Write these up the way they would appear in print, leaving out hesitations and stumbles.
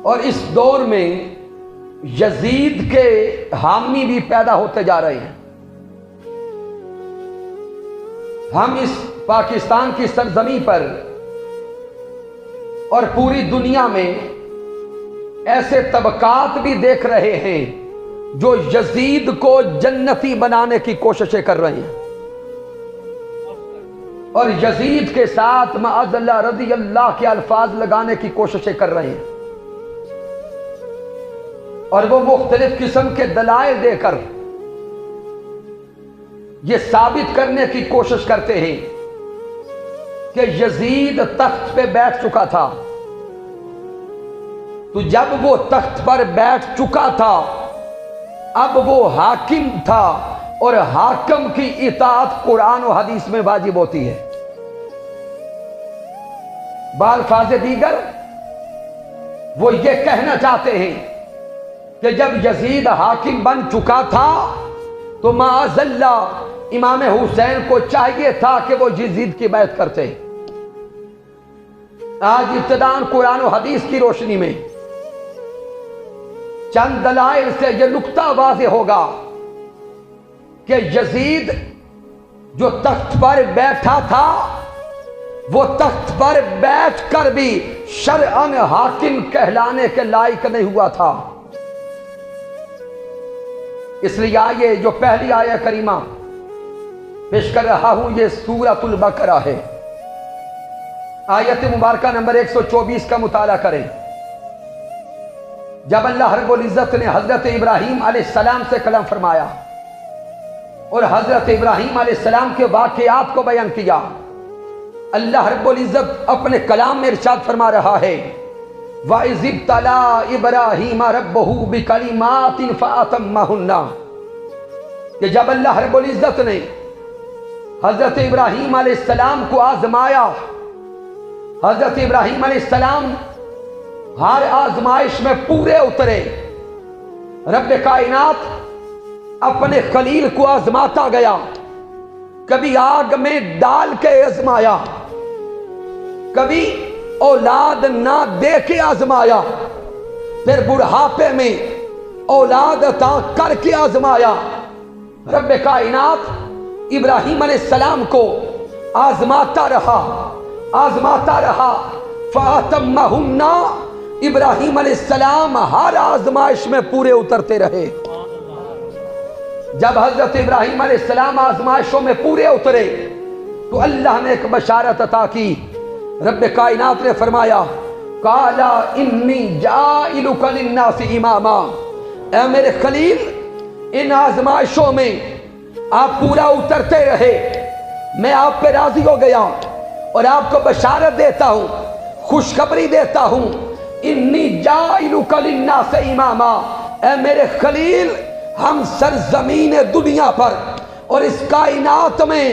اور اس دور میں یزید کے حامی بھی پیدا ہوتے جا رہے ہیں۔ ہم اس پاکستان کی سرزمین پر اور پوری دنیا میں ایسے طبقات بھی دیکھ رہے ہیں جو یزید کو جنتی بنانے کی کوششیں کر رہے ہیں، اور یزید کے ساتھ معاذ اللہ رضی اللہ کے الفاظ لگانے کی کوششیں کر رہے ہیں، اور وہ مختلف قسم کے دلائل دے کر یہ ثابت کرنے کی کوشش کرتے ہیں کہ یزید تخت پہ بیٹھ چکا تھا۔ تو جب وہ تخت پر بیٹھ چکا تھا، اب وہ حاکم تھا، اور حاکم کی اطاعت قرآن و حدیث میں واجب ہوتی ہے۔ بالفاظ دیگر وہ یہ کہنا چاہتے ہیں کہ جب یزید حاکم بن چکا تھا تو معاذ اللہ امام حسین کو چاہیے تھا کہ وہ یزید کی بیعت کرتے۔ آج ابتداءً قرآن و حدیث کی روشنی میں چند دلائل سے یہ نقطہ واضح ہوگا کہ یزید جو تخت پر بیٹھا تھا، وہ تخت پر بیٹھ کر بھی شرعاً حاکم کہلانے کے لائق نہیں ہوا تھا۔ اس لیے آئیے جو پہلی آیہ کریمہ پیش کر رہا ہوں یہ سورۃ البقرہ ہے، آیت مبارکہ نمبر 124 کا مطالعہ کریں۔ جب اللہ رب العزت نے حضرت ابراہیم علیہ السلام سے کلام فرمایا اور حضرت ابراہیم علیہ السلام کے واقعات کو بیان کیا، اللہ رب العزت اپنے کلام میں ارشاد فرما رہا ہے وَإِذِ ابْتَلَىٰ إِبْرَاهِيمَ رَبُّهُ بِكَلِمَاتٍ فَأَتَمَّهُنَّ کہ جب اللہ رب العزت نے حضرت ابراہیم علیہ السلام کو آزمایا، حضرت ابراہیم علیہ السلام ہر آزمائش میں پورے اترے۔ رب کائنات اپنے خلیل کو آزماتا گیا، کبھی آگ میں ڈال کے آزمایا، کبھی اولاد نہ دے کے آزمایا، پھر بڑھاپے میں اولاد عطا کر کے آزمایا۔ رب کائنات ابراہیم علیہ السلام کو آزماتا رہا، آزماتا رہا۔ فَأَتَمَّهُنَّ ابراہیم علیہ السلام ہر آزمائش میں پورے اترتے رہے۔ جب حضرت ابراہیم علیہ السلام آزمائشوں میں پورے اترے تو اللہ نے ایک بشارت عطا کی۔ رب کائنات نے فرمایا قَالَ إِنِّي جَاعِلُكَ لِلنَّاسِ إِمَامًا اے میرے خلیل، ان آزمائشوں میں آپ پورا اترتے رہے، میں آپ پہ راضی ہو گیا اور آپ کو بشارت دیتا ہوں، خوشخبری دیتا ہوں انی جاعلک للناس اماما اے میرے خلیل، ہم سرزمین دنیا پر اور اس کائنات میں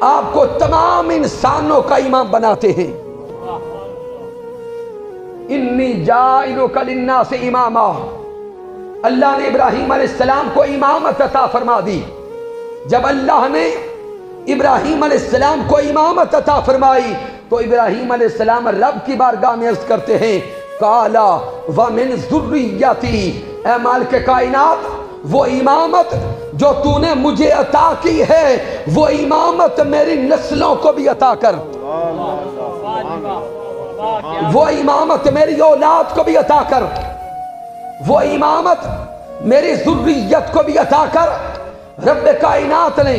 آپ کو تمام انسانوں کا امام بناتے ہیں۔ انی جاعلک للناس اماما، اللہ نے ابراہیم علیہ السلام کو امامت عطا فرما دی۔ جب اللہ نے ابراہیم علیہ السلام کو امامت عطا فرمائی تو ابراہیم علیہ السلام رب کی بارگاہ میں عرض کرتے ہیں قَالَ وَمِن ذُرِّيَّتِي اے مالک کائنات، وہ امامت جو تو نے مجھے عطا کی ہے وہ امامت میری نسلوں کو بھی عطا کر، وہ امامت میری اولاد کو بھی عطا کر، وہ امامت میری ذریت کو بھی عطا کر۔ رب کائنات نے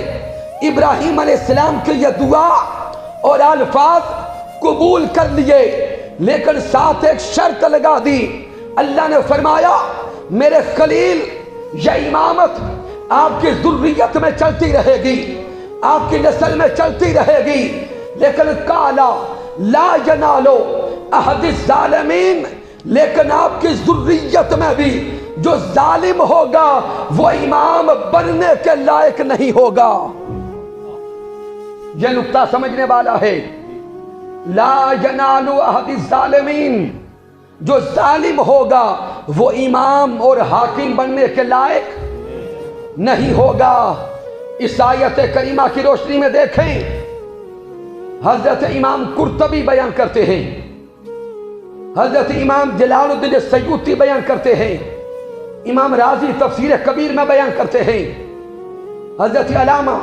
ابراہیم علیہ السلام کی یہ دعا اور الفاظ قبول کر لیے، لیکن ساتھ ایک شرط لگا دی۔ اللہ نے فرمایا میرے خلیل، یہ امامت آپ کی ذریت میں چلتی رہے گی، آپ کی نسل میں چلتی رہے گی، لیکن قَالَ لَا يَنَالُ أَحَدِ الظَّالِمِينَ لیکن آپ کی ذریت میں بھی جو ظالم ہوگا وہ امام بننے کے لائق نہیں ہوگا۔ یہ نقطہ سمجھنے والا ہے، لا ینال احد الظالمین، جو ظالم ہوگا وہ امام اور حاکم بننے کے لائق نہیں ہوگا۔ اس آیت کریمہ کی روشنی میں دیکھیں، حضرت امام قرطبی بیان کرتے ہیں حضرت امام جلال الدین سیوطی بیان کرتے ہیں، امام رازی تفسیر کبیر میں بیان کرتے ہیں، حضرت علامہ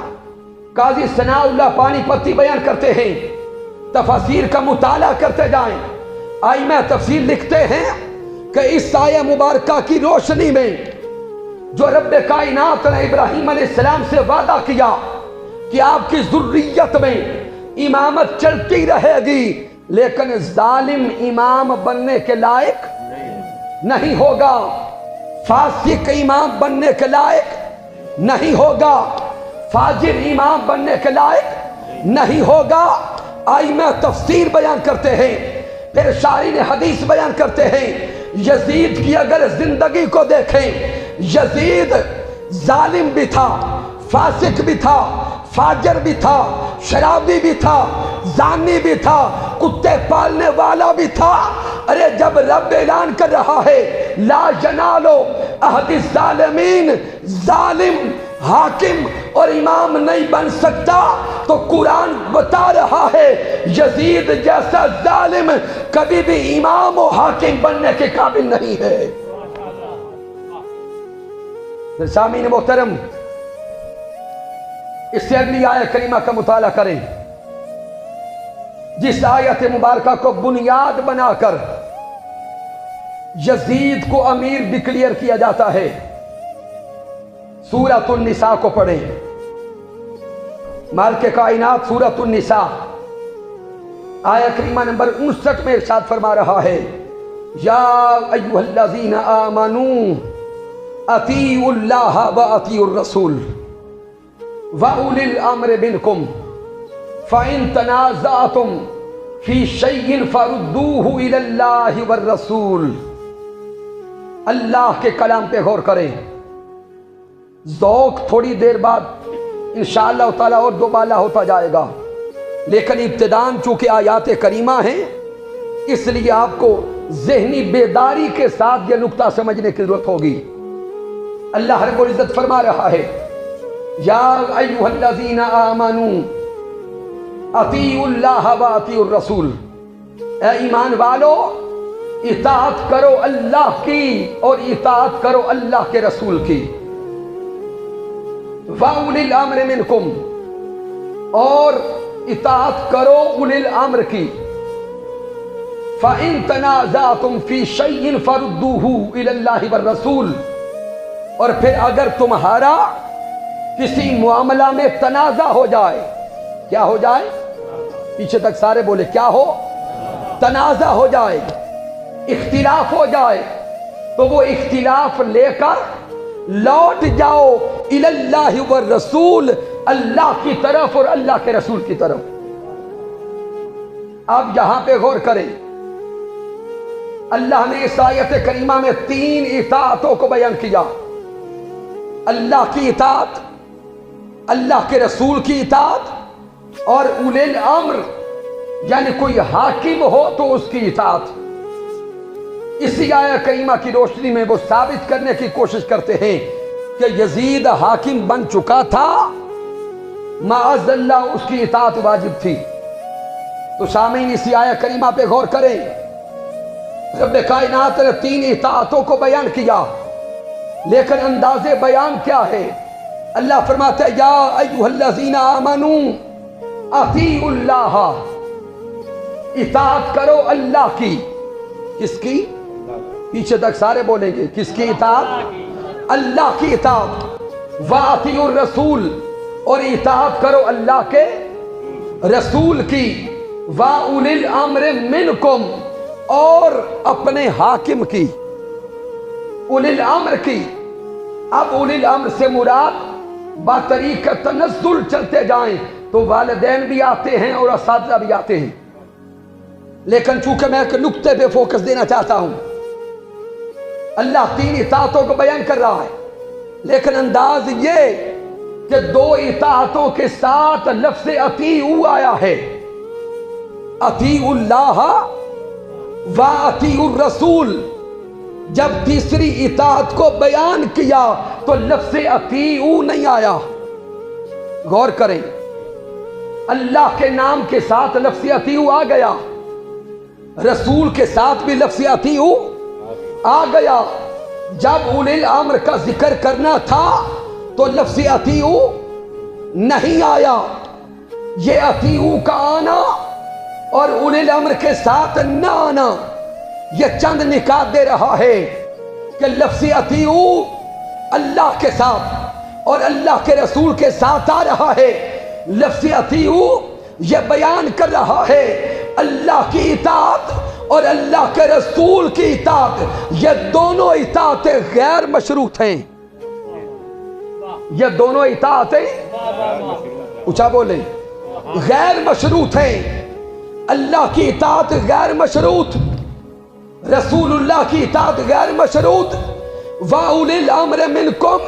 قاضی ثناء اللہ پانی پتی بیان کرتے ہیں۔ تفاسیر کا مطالعہ کرتے جائیں، ائمہ تفسیر لکھتے ہیں کہ اس آیہ مبارکہ کی روشنی میں جو رب کائنات نے ابراہیم علیہ السلام سے وعدہ کیا کہ آپ کی ذریت میں امامت چلتی رہے گی، لیکن ظالم امام بننے کے لائق نہیں ہوگا، فاسق امام بننے کے لائق نہیں ہوگا، فاجر امام بننے کے لائق نہیں ہوگا۔ ائمہ تفسیر بیان کرتے ہیں، پھر شارحین حدیث بیان کرتے ہیں، یزید کی اگر زندگی کو دیکھیں، یزید ظالم بھی تھا، فاسق بھی تھا، فاجر بھی تھا، شرابی بھی تھا، زانی بھی تھا، کتے پالنے والا بھی تھا۔ ارے جب رب اعلان کر رہا ہے لا ینالو عہد الظالمین، ظالم حاکم اور امام نہیں بن سکتا، تو قرآن بتا رہا ہے یزید جیسا ظالم کبھی بھی امام و حاکم بننے کے قابل نہیں ہے۔ سامعین محترم، اس سے اگلی آیت کریمہ کا مطالعہ کریں، جس آیت مبارکہ کو بنیاد بنا کر یزید کو امیر ڈکلیئر کیا جاتا ہے۔ سورۃ النساء کو پڑھیں، مالک کائنات سورۃ النساء آیت کریمہ نمبر 59 میں ارشاد فرما رہا ہے، یا ایھا الذین آمنوا اطیعوا اللہ واطیعوا الرسول وَأُولِي الْأَمْرِ مِنْكُمْ فَإِن تَنَازَعْتُمْ فِي شَيْءٍ فَرُدُّوهُ إِلَى اللَّهِ وَالرَّسُولِ۔ اللہ کے کلام پہ غور کریں، ذوق تھوڑی دیر بعد انشاءاللہ تعالیٰ اور دوبالا ہوتا جائے گا، لیکن ابتداً چونکہ آیات کریمہ ہیں اس لیے آپ کو ذہنی بیداری کے ساتھ یہ نقطہ سمجھنے کی ضرورت ہوگی۔ اللہ رب العزت فرما رہا ہے، یا ایھا الذین آمنوا اطیعوا اللہ واطیعوا الرسول، اے ایمان والو اطاعت کرو اللہ کی اور اطاعت کرو اللہ کے رسول کی۔ وَأُولِي الْأَمْرِ مِنْكُمْ، اور اطاعت کرو اولی الامر کی۔ فَإِن تَنَازَعْتُمْ فِي شَيْءٍ فَرُدُّوهُ إِلَى اللَّهِ وَالرَّسُولِ، اور پھر اگر تمہارا کسی معاملہ میں تنازع ہو جائے، کیا ہو جائے؟ پیچھے تک سارے بولے کیا ہو؟ تنازع ہو جائے، اختلاف ہو جائے، تو وہ اختلاف لے کر لوٹ جاؤ الی اللہ والرسول، اللہ کی طرف اور اللہ کے رسول کی طرف۔ اب یہاں پہ غور کریں، اللہ نے اس آیت کریمہ میں 3 اطاعتوں کو بیان کیا، اللہ کی اطاعت، اللہ کے رسول کی اطاعت، اور اولی الامر یعنی کوئی حاکم ہو تو اس کی اطاعت۔ اسی آیت کریمہ کی روشنی میں وہ ثابت کرنے کی کوشش کرتے ہیں کہ یزید حاکم بن چکا تھا، معاذ اللہ اس کی اطاعت واجب تھی۔ تو سامعین اسی آیت کریمہ پہ غور کریں، رب کائنات نے 3 اطاعتوں کو بیان کیا، لیکن انداز بیان کیا ہے؟ اللہ فرماتا ہے یا ایھا الذین آمنوا اطیعوا اللہ، اطاعت کرو اللہ کی۔ کس کی؟ پیچھے تک سارے بولیں گے کس کی اطاعت؟ اللہ کی اطاعت۔ واطیعوا الرسول، اور اطاعت کرو اللہ کے رسول کی۔ واولی الامر منکم، اور اپنے حاکم کی، اولی الامر کی۔ اب اولی الامر سے مراد بطریق تنزل چلتے جائیں تو والدین بھی آتے ہیں اور اساتذہ بھی آتے ہیں، لیکن چونکہ میں ایک نقطے پہ فوکس دینا چاہتا ہوں، اللہ 3 اطاعتوں کو بیان کر رہا ہے، لیکن انداز یہ کہ 2 اطاعتوں کے ساتھ لفظ اطیعوا آیا ہے، اطیعوا اللہ واطیعوا الرسول۔ جب تیسری اطاعت کو بیان کیا تو لفظ اطیعوا نہیں آیا۔ غور کریں، اللہ کے نام کے ساتھ لفظ اطیعوا آ گیا، رسول کے ساتھ بھی لفظ اطیعو آ گیا. جب اولی الامر کا ذکر کرنا تھا تو لفظ اطیعو نہیں آیا. یہ اطیعو کا آنا اور اولی الامر کے ساتھ نہ آنا یہ چند نکات دے رہا ہے کہ لفظ اطیعو اللہ کے ساتھ اور اللہ کے رسول کے ساتھ آ رہا ہے. لفظ اطیعو یہ بیان کر رہا ہے اللہ کی اطاعت اور اللہ کے رسول کی اطاعت، یہ دونوں اطاعتیں غیر مشروط ہیں. یہ دونوں اطاعتیں اونچا بولیں غیر مشروط ہیں. اللہ کی اطاعت غیر مشروط، رسول اللہ کی اطاعت غیر مشروط. وَأُولِي الْأَمْرِ مِنْكُمْ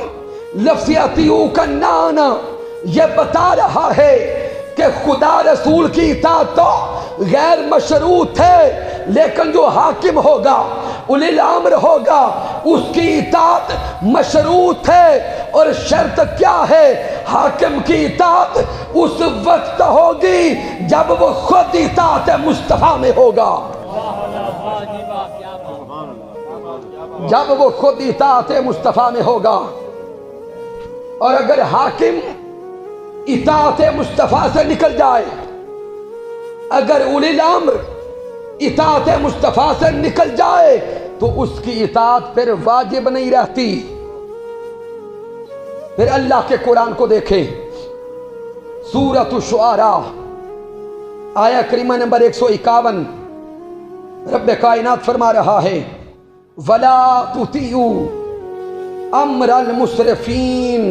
لفظ اطیعو کا نہ آنا یہ بتا رہا ہے کہ خدا رسول کی اطاعت تو غیر مشروط ہے، لیکن جو حاکم ہوگا اولی الامر ہوگا اس کی اطاعت مشروط ہے. اور شرط کیا ہے؟ حاکم کی اطاعت اس وقت ہوگی جب وہ خود اطاعت مصطفیٰ میں ہوگا. جب وہ خود اطاعت مصطفیٰ میں ہوگا. اور اگر حاکم اطاعت مصطفیٰ سے نکل جائے، اگر اولی الامر اطاعت مصطفیٰ سے نکل جائے تو اس کی اطاعت پھر واجب نہیں رہتی. پھر اللہ کے قرآن کو دیکھیں، سورۃ الشعراء آیہ کریمہ نمبر 151. رب کائنات فرما رہا ہے وَلَا تُطِيعُوا أَمْرَ الْمُسْرِفِينَ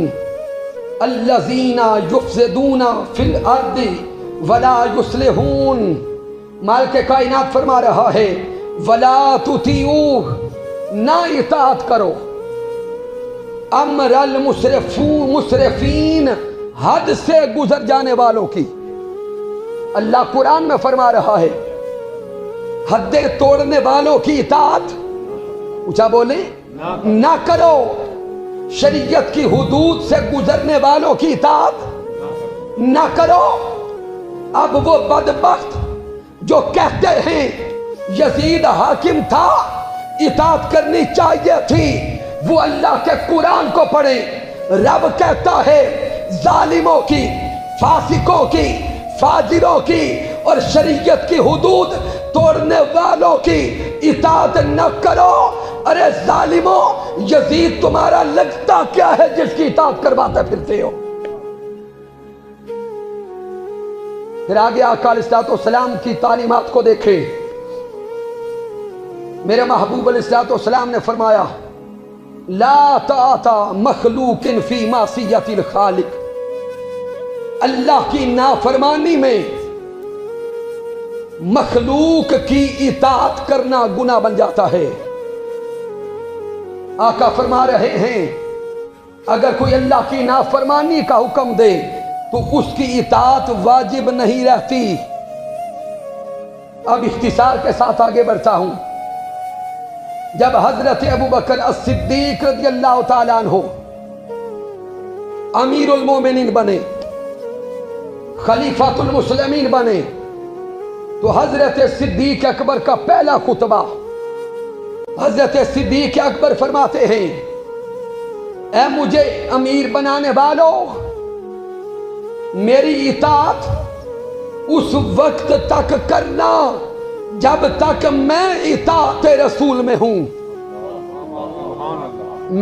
الَّذِينَ يُفْسِدُونَ فِي الْأَرْضِ وَلَا يُصْلِحُونَ. مالک کائنات فرما رہا ہے وَلَا تُطِيعُوا نہ اطاعت کرو امر المسرفین حد سے گزر جانے والوں کی. اللہ قرآن میں فرما رہا ہے حدیں توڑنے والوں کی اطاعت اونچا بولیں نہ کرو. شریعت کی حدود سے گزرنے والوں کی اطاعت نہ کرو. اب وہ بدبخت جو کہتے ہیں یزید حاکم تھا اطاعت کرنی چاہیے تھی، وہ اللہ کے قرآن کو پڑھیں. رب کہتا ہے ظالموں کی، فاسقوں کی، فاجروں کی اور شریعت کی حدود توڑنے والوں کی اطاعت نہ کرو. ارے ظالموں، یزید تمہارا لگتا کیا ہے جس کی اطاعت کرواتے پھرتے ہو؟ پھر آگے آقا علیہ السلام کی تعلیمات کو دیکھیں. میرے محبوب علیہ السلام نے فرمایا لا طاعت مخلوق فی معصیت الخالق. اللہ کی نافرمانی میں مخلوق کی اطاعت کرنا گناہ بن جاتا ہے. آقا فرما رہے ہیں اگر کوئی اللہ کی نافرمانی کا حکم دے تو اس کی اطاعت واجب نہیں رہتی. اب اختصار کے ساتھ آگے بڑھتا ہوں. جب حضرت ابوبکر الصدیق رضی اللہ تعالیٰ عنہ امیر المومنین بنے، خلیفۃ المسلمین بنے، تو حضرت صدیق اکبر کا پہلا خطبہ حضرت صدیق اکبر فرماتے ہیں اے مجھے امیر بنانے والوں، میری اطاعت اس وقت تک کرنا جب تک میں اطاعت رسول میں ہوں.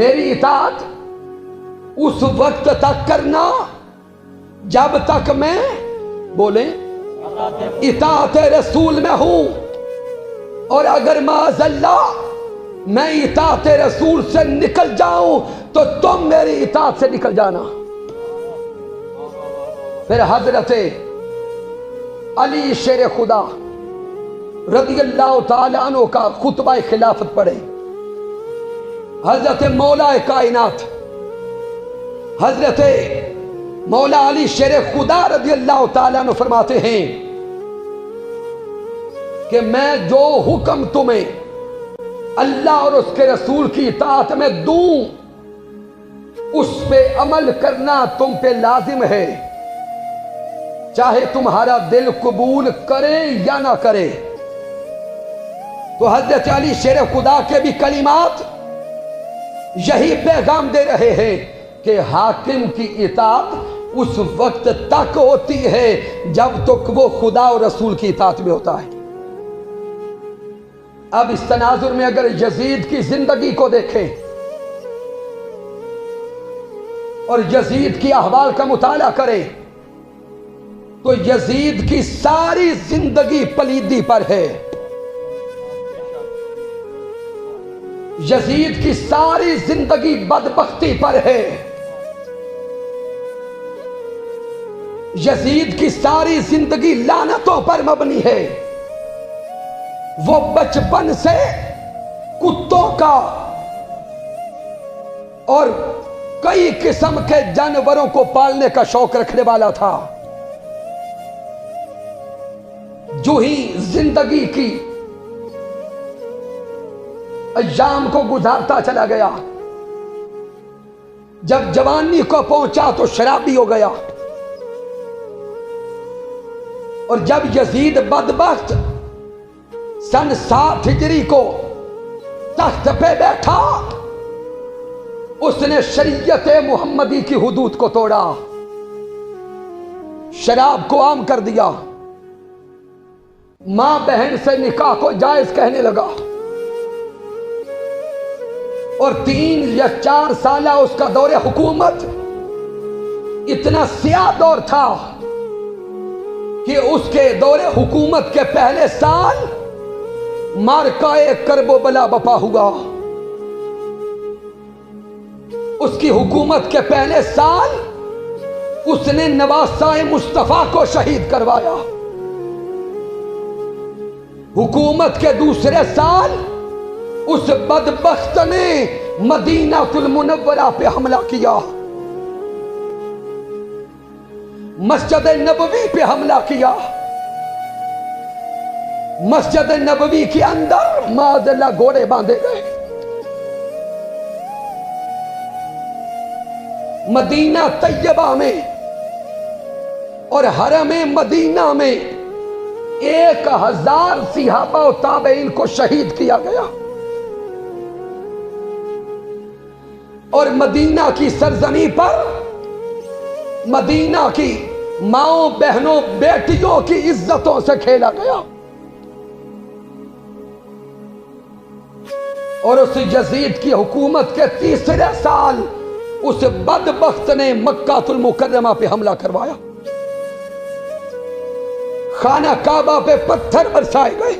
میری اطاعت اس وقت تک کرنا جب تک میں بولیں اطاعت رسول میں ہوں. اور اگر معاذ اللہ میں اطاعت رسول سے نکل جاؤں تو تم میری اطاعت سے نکل جانا. پھر حضرت علی شیر خدا رضی اللہ تعالیٰ عنہ کا خطبہ خلافت پڑھے. حضرت مولا کائنات حضرت مولا علی شیر خدا رضی اللہ تعالیٰ عنہ فرماتے ہیں کہ میں جو حکم تمہیں اللہ اور اس کے رسول کی اطاعت میں دوں اس پہ عمل کرنا تم پہ لازم ہے، چاہے تمہارا دل قبول کرے یا نہ کرے. تو حضرت علی شیر خدا کے بھی کلمات یہی پیغام دے رہے ہیں کہ حاکم کی اطاعت اس وقت تک ہوتی ہے جب تک وہ خدا اور رسول کی اطاعت میں ہوتا ہے۔ اب اس تناظر میں اگر یزید کی زندگی کو دیکھیں اور یزید کی احوال کا مطالعہ کریں تو یزید کی ساری زندگی پلیدی پر ہے، یزید کی ساری زندگی بدبختی پر ہے، یزید کی ساری زندگی لعنتوں پر مبنی ہے۔ وہ بچپن سے کتوں کا اور کئی قسم کے جانوروں کو پالنے کا شوق رکھنے والا تھا۔ جو ہی زندگی کی ایام کو گزارتا چلا گیا، جب جوانی کو پہنچا تو شرابی ہو گیا، اور جب یزید بدبخت سن 60 ہجری کو تخت پہ بیٹھا، اس نے شریعت محمدی کی حدود کو توڑا، شراب کو عام کر دیا، ماں بہن سے نکاح کو جائز کہنے لگا، اور 3 یا 4 سالہ اس کا دور حکومت اتنا سیاہ دور تھا کہ اس کے دور حکومت کے پہلے سال مارکائے کرب و بلا بپا ہوا۔ اس کی حکومت کے پہلے سال اس نے نواسائے مصطفیٰ کو شہید کروایا، حکومت کے دوسرے سال اس بدبخت نے مدینہ المنورہ پہ حملہ کیا، مسجد نبوی پہ حملہ کیا، مسجد نبوی کے اندر معاذ اللہ گھوڑے باندھے گئے۔ مدینہ طیبہ میں اور حرم مدینہ میں 1000 صحابہ و تابعین کو شہید کیا گیا، اور مدینہ کی سرزمین پر مدینہ کی ماؤں بہنوں بیٹیوں کی عزتوں سے کھیلا گیا۔ اور اس یزید کی حکومت کے تیسرے سال اس بدبخت نے مکہ المکرمہ پہ حملہ کروایا، خانہ کعبہ پہ پتھر برسائے گئے،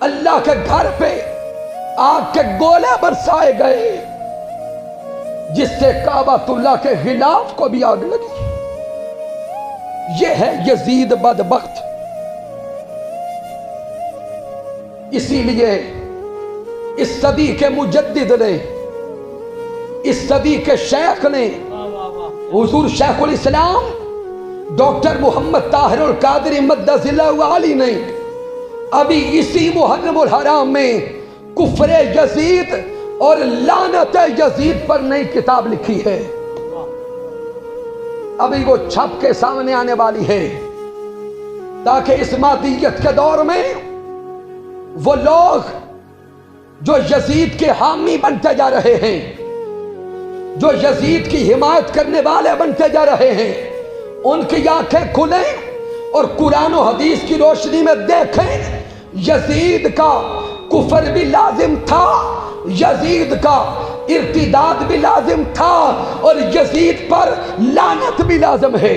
اللہ کے گھر پہ آگ کے گولے برسائے گئے، جس سے کعبۃ اللہ کے غلاف کو بھی آگ لگی۔ یہ ہے یزید بدبخت۔ اسی لیے اس صدی کے مجدد نے، اس صدی کے شیخ نے، حضور شیخ الاسلام ڈاکٹر محمد طاہر القادری مدث اللہ علی نے ابھی اسی محرم الحرام میں کفر یزید اور لعنت یزید پر نئی کتاب لکھی ہے، ابھی وہ چھپ کے سامنے آنے والی ہے، تاکہ اس مادیت کے دور میں وہ لوگ جو یزید کے حامی بنتے جا رہے ہیں، جو یزید کی حمایت کرنے والے بنتے جا رہے ہیں، ان کی آنکھیں کھلیں اور قرآن و حدیث کی روشنی میں دیکھیں یزید کا کفر بھی لازم تھا، یزید کا ارتداد بھی لازم تھا، اور یزید پر لعنت بھی لازم ہے۔